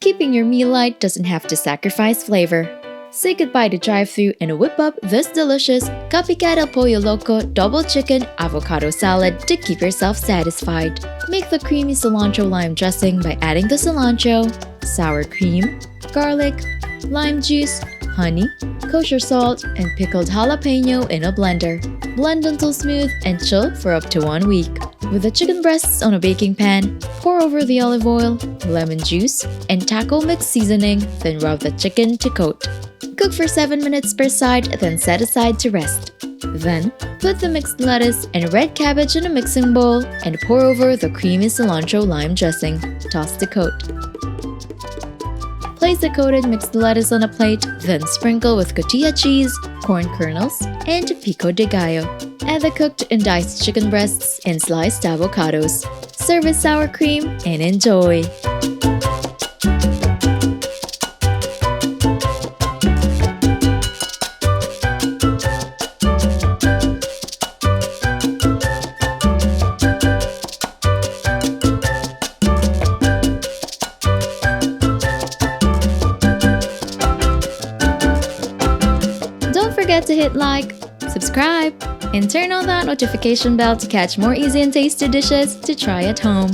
Keeping your meal light doesn't have to sacrifice flavor. Say goodbye to drive-thru and whip up this delicious COPYCAT El Pollo Loco double chicken avocado salad to keep yourself satisfied. Make the creamy cilantro lime dressing by adding the cilantro, sour cream, garlic, lime juice, honey, kosher salt, and pickled jalapeño in a blender. Blend until smooth and chill for up to 1 week. With the chicken breasts on a baking pan, pour over the olive oil, lemon juice, and taco mix seasoning, then rub the chicken to coat. Cook for 7 minutes per side, then set aside to rest. Then, put the mixed lettuce and red cabbage in a mixing bowl and pour over the creamy cilantro lime dressing. Toss to coat. Place the coated mixed lettuce on a plate, then sprinkle with cotija cheese, corn kernels, and pico de gallo. Add the cooked and diced chicken breasts and sliced avocados. Serve with sour cream and enjoy! Don't forget to hit like, subscribe, and turn on that notification bell to catch more easy and tasty dishes to try at home.